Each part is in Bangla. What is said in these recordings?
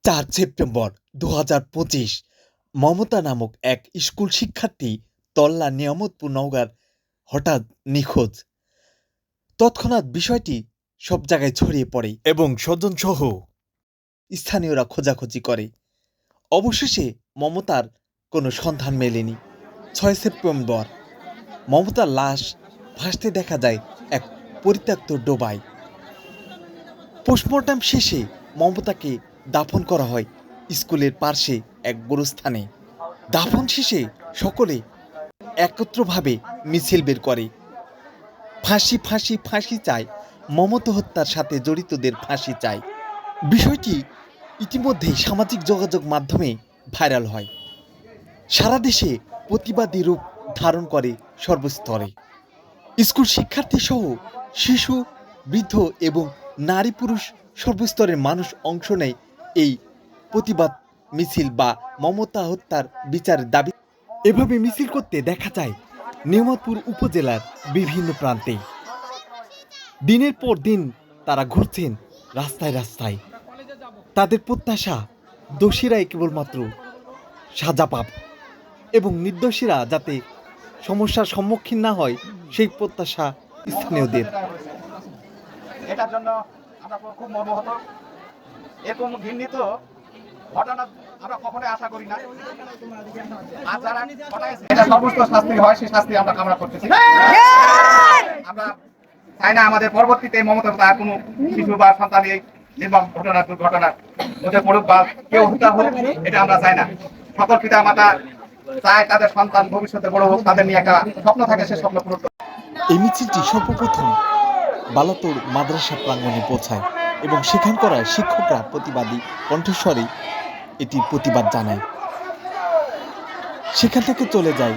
৪ সেপ্টেম্বর ২০২৫ মমতা নামক এক স্কুল শিক্ষার্থী তল্লা নিয়ামতপুর নওগাঁর হঠাৎ নিখোঁজ। তৎক্ষণাৎ বিষয়টি সব জায়গায় ছড়িয়ে পড়ে এবং স্বজনসহ স্থানীয়রা খোঁজাখুঁজি করে। অবশেষে মমতার কোনো সন্ধান মেলেনি। ৬ সেপ্টেম্বর মমতার লাশ ভাসতে দেখা যায় এক পরিত্যক্ত ডোবায়। পোস্টমর্টম শেষে মমতাকে দাফন করা হয় স্কুলের পার্শ্বে এক গোরস্থানে। দাফন শেষে সকলে একত্রভাবে মিছিল বের করে, ফাঁসি ফাঁসি ফাঁসি চায়, মমতা হত্যার সাথে জড়িতদের ফাঁসি চায়। বিষয়টি ইতিমধ্যেই সামাজিক যোগাযোগ মাধ্যমে ভাইরাল হয়। সারা দেশে প্রতিবাদী রূপ ধারণ করে সর্বস্তরে। স্কুল শিক্ষার্থী সহ শিশু, বৃদ্ধ এবং নারী পুরুষ সর্বস্তরের মানুষ অংশ নেয় এই প্রতিবাদ মিছিল বা মমতা হত্যার বিচারের দাবি। এভাবে মিছিল করতে দেখা যায় নিয়ামতপুর উপজেলার বিভিন্ন প্রান্তে। দিনের পর দিন তারা ঘুরছেন রাস্তায় রাস্তায়। তাদের প্রত্যাশা দোষীরাই কেবলমাত্র সাজা পাক এবং নির্দোষীরা যাতে সমস্যার সম্মুখীন না হয় সেই প্রত্যাশা স্থানীয়দের। এটার জন্য আমরা খুব মর্মাহত। এরকম ঘৃণিত ঘটনা আমরা কখনোই আশা করি না। আর যারা ঘটাইছে এটা সর্বোচ্চ শাস্তি হয়, সেই শাস্তি আমরা কামনা করতেছি। আমরা চাই না আমাদের পরবর্তীতে মমতা তার কোনো শিশু বা সন্তান এই নির্মম দুর্ঘটনার মধ্যে পড়ুক বা কেউ হত্যা হোক, এটা আমরা চাই না। সকল পিতা মাতা চায় তাদের সন্তান ভবিষ্যতে বড় হোক, তাদের নিয়ে একটা স্বপ্ন থাকে, সে স্বপ্ন পূরণ। এই মিছিলটি সর্বপ্রথম বালাতোর মাদ্রাসা প্রাঙ্গণে পৌঁছায় এবং সেখানকার শিক্ষকরা প্রতিবাদী কণ্ঠস্বরে এটি প্রতিবাদ জানায়। সেখান থেকে চলে যায়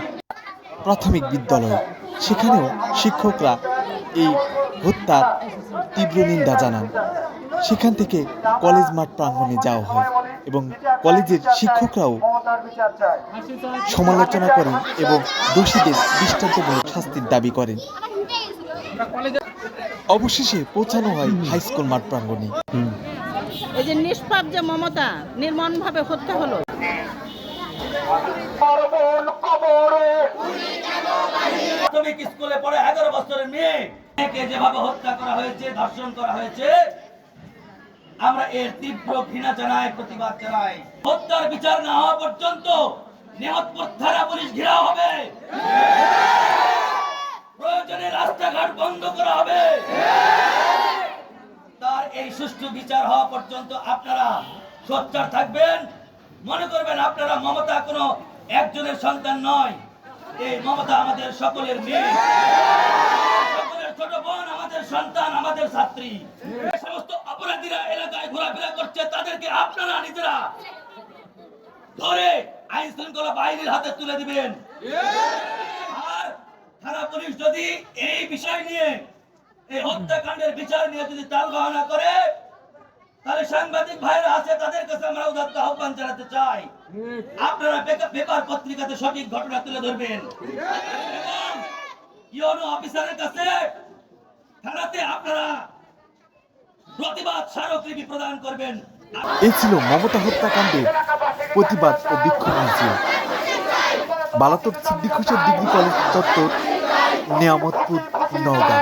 প্রাথমিক বিদ্যালয়। সেখানেও শিক্ষকরা এই হত্যার তীব্র নিন্দা জানান। সেখান থেকে কলেজ মাঠ প্রাঙ্গণে যাওয়া হয় এবং কলেজের শিক্ষকরাও সমালোচনা করেন এবং দোষীদের দৃষ্টান্তমূলক শাস্তির দাবি করেন। অবশেষে পৌঁছানো হয় হাই স্কুল মাঠ প্রাঙ্গণে। এই যে নিষ্পাপ যে মমতা নির্মমভাবে হত্যা হলো, প্রাথমিক স্কুলে পড়ে 11 বছরের মেয়েকে যেভাবে হত্যা করা হয়েছে, ধর্ষণ করা হয়েছে, আমরা এর তীব্র ঘৃণা জানাই, প্রতিবাদ জানাই। হত্যার বিচার না হওয়া পর্যন্ত নিয়ামতপুর থানা পুলিশ ঘেরাও হবে, প্রয়োজনে রাস্তাঘাট বন্ধ করা হবে। তার এই সুষ্ঠু বিচার হওয়া পর্যন্ত আপনারা সোচ্চার থাকবেন। মনে করবেন আপনারা মমতা কোনো একজনের সন্তান নয়, এই মমতা আমাদের সকলের মেয়ে, সকলের ছোট বোন, আমাদের সন্তান, আমাদের ছাত্রী। সমস্ত অপরাধীরা এলাকায় ঘোরাফেরা করছে, তাদেরকে আপনারা নিজেরা ধরে আইন শৃঙ্খলা বাহিনীর হাতে তুলে দিবেন। আর থানা পুলিশ যদি এই বিষয় নিয়ে, এই হত্যাকাণ্ডের বিচার নিয়ে যদি তালবাহানা করে, তাহলে সাংবাদিক ভাইরা আছে, তাদের কাছে আমরা উদাত্ত আহ্বান জানাতে চাই, আপনারা পেপার পত্রিকাতে সঠিক ঘটনা তুলে ধরবেন এবং ইউনো অফিসারের কাছে থানাতে আপনারা প্রতিবাদ স্মারকলিপি প্রদান করবেন। এই ছিল মমতা হত্যাকাণ্ডের প্রতিবাদ ও বিক্ষোভ মিছিল। বালাতোর সিদ্দিক হোসেন ডিগ্রি কলেজ চত্বর, নিয়ামতপুর, নওগাঁ।